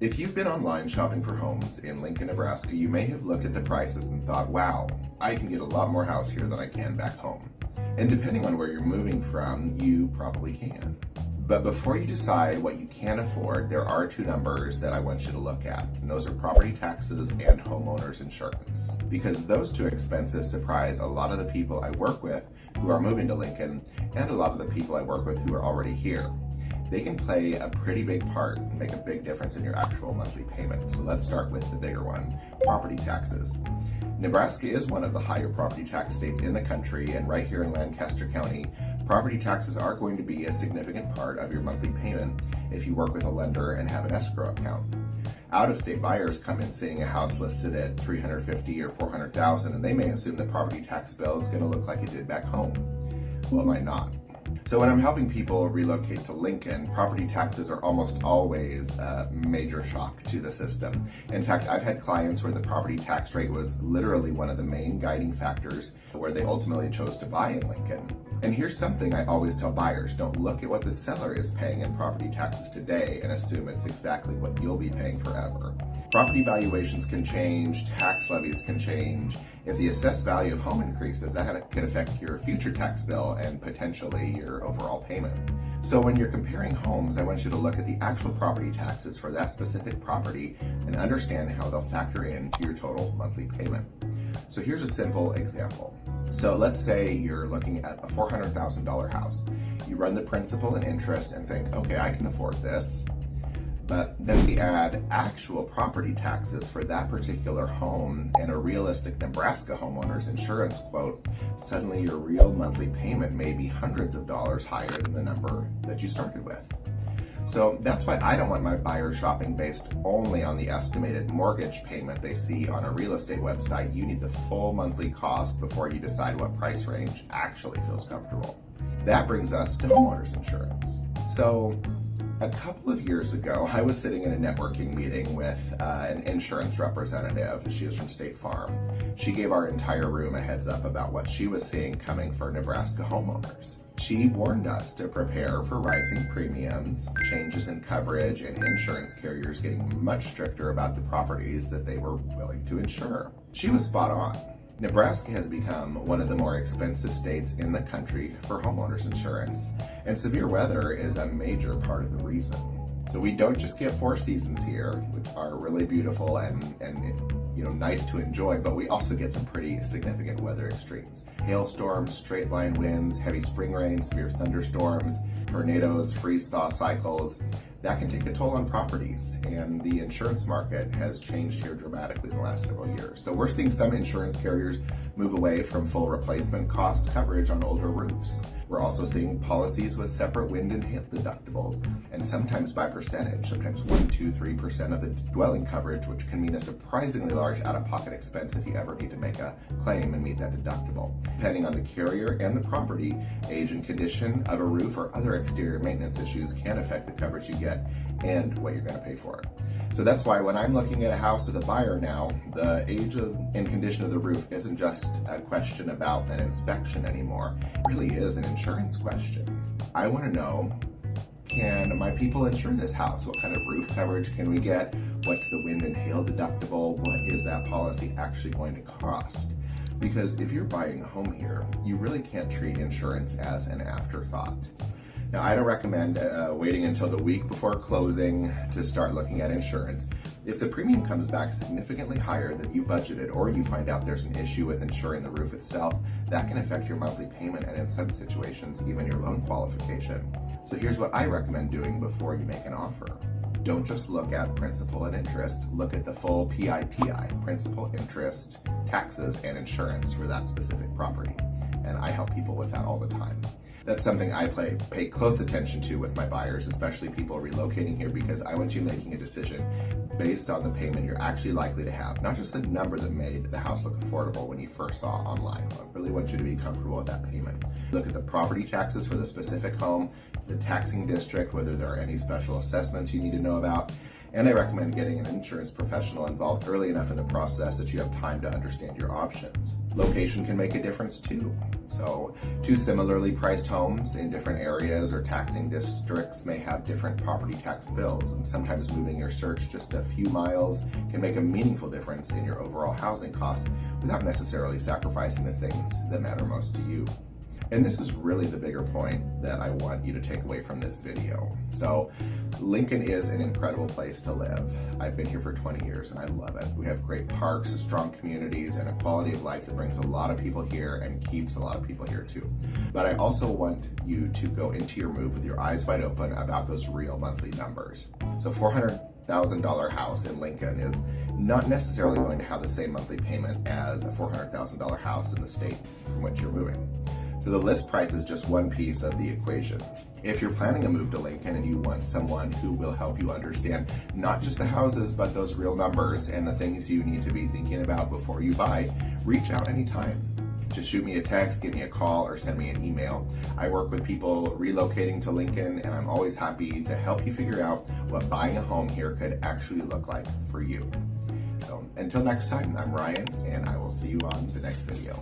If you've been online shopping for homes in Lincoln, Nebraska, you may have looked at the prices and thought, wow, I can get a lot more house here than I can back home. And depending on where you're moving from, you probably can. But before you decide what you can afford, there are two numbers that I want you to look at. And those are property taxes and homeowners insurance. Because those two expenses surprise a lot of the people I work with who are moving to Lincoln and a lot of the people I work with who are already here. They can play a pretty big part and make a big difference in your actual monthly payment. So let's start with the bigger one, property taxes. Nebraska is one of the higher property tax states in the country, and right here in Lancaster County, property taxes are going to be a significant part of your monthly payment if you work with a lender and have an escrow account. Out-of-state buyers come in seeing a house listed at $350,000 or $400,000, and they may assume the property tax bill is going to look like it did back home. Well, it might not. So when I'm helping people relocate to Lincoln, property taxes are almost always a major shock to the system. In fact, I've had clients where the property tax rate was literally one of the main guiding factors where they ultimately chose to buy in Lincoln. And here's something I always tell buyers: don't look at what the seller is paying in property taxes today and assume it's exactly what you'll be paying forever. Property valuations can change, tax levies can change. If the assessed value of home increases, that can affect your future tax bill and potentially your overall payment. So when you're comparing homes, I want you to look at the actual property taxes for that specific property and understand how they'll factor into your total monthly payment. So here's a simple example. So let's say you're looking at a $400,000 house. You run the principal and interest and think, okay, I can afford this. But then we add actual property taxes for that particular home and a realistic Nebraska homeowners insurance quote. Suddenly your real monthly payment may be hundreds of dollars higher than the number that you started with. So that's why I don't want my buyers shopping based only on the estimated mortgage payment they see on a real estate website. You need the full monthly cost before you decide what price range actually feels comfortable. That brings us to homeowners insurance. So a couple of years ago, I was sitting in a networking meeting with an insurance representative. She was from State Farm. She gave our entire room a heads up about what she was seeing coming for Nebraska homeowners. She warned us to prepare for rising premiums, changes in coverage, and insurance carriers getting much stricter about the properties that they were willing to insure. She was spot on. Nebraska has become one of the more expensive states in the country for homeowners insurance, and severe weather is a major part of the reason. So we don't just get 4 seasons here, which are really beautiful and nice to enjoy, but we also get some pretty significant weather extremes. Hailstorms, straight line winds, heavy spring rain, severe thunderstorms, tornadoes, freeze-thaw cycles. That can take a toll on properties, and the insurance market has changed here dramatically in the last several years. So we're seeing some insurance carriers move away from full replacement cost coverage on older roofs. We're also seeing policies with separate wind and hail deductibles, and sometimes by percentage, sometimes 1, 2, 3% of the dwelling coverage, which can mean a surprisingly large out-of-pocket expense if you ever need to make a claim and meet that deductible. Depending on the carrier and the property, age and condition of a roof or other exterior maintenance issues can affect the coverage you get and what you're going to pay for it. So that's why when I'm looking at a house with a buyer now, the age and condition of the roof isn't just a question about an inspection anymore. It really is an insurance question. I want to know, can my people insure this house? What kind of roof coverage can we get? What's the wind and hail deductible? What is that policy actually going to cost? Because if you're buying a home here, you really can't treat insurance as an afterthought. Now, I don't recommend waiting until the week before closing to start looking at insurance. If the premium comes back significantly higher than you budgeted, or you find out there's an issue with insuring the roof itself, that can affect your monthly payment and in some situations, even your loan qualification. So here's what I recommend doing before you make an offer. Don't just look at principal and interest, look at the full PITI, principal, interest, taxes, and insurance for that specific property. And I help people with that all the time. That's something I pay close attention to with my buyers, especially people relocating here, because I want you making a decision based on the payment you're actually likely to have, not just the number that made the house look affordable when you first saw it online. I really want you to be comfortable with that payment. Look at the property taxes for the specific home, the taxing district, whether there are any special assessments you need to know about, And I recommend getting an insurance professional involved early enough in the process that you have time to understand your options. Location can make a difference too. So, two similarly priced homes in different areas or taxing districts may have different property tax bills, and sometimes moving your search just a few miles can make a meaningful difference in your overall housing costs without necessarily sacrificing the things that matter most to you. And this is really the bigger point that I want you to take away from this video. So, Lincoln is an incredible place to live. I've been here for 20 years and I love it. We have great parks, strong communities, and a quality of life that brings a lot of people here and keeps a lot of people here too. But I also want you to go into your move with your eyes wide open about those real monthly numbers. So $400,000 house in Lincoln is not necessarily going to have the same monthly payment as a $400,000 house in the state from which you're moving. So the list price is just one piece of the equation. If you're planning a move to Lincoln and you want someone who will help you understand not just the houses, but those real numbers and the things you need to be thinking about before you buy, reach out anytime. Just shoot me a text, give me a call, or send me an email. I work with people relocating to Lincoln, and I'm always happy to help you figure out what buying a home here could actually look like for you. So until next time, I'm Ryan, and I will see you on the next video.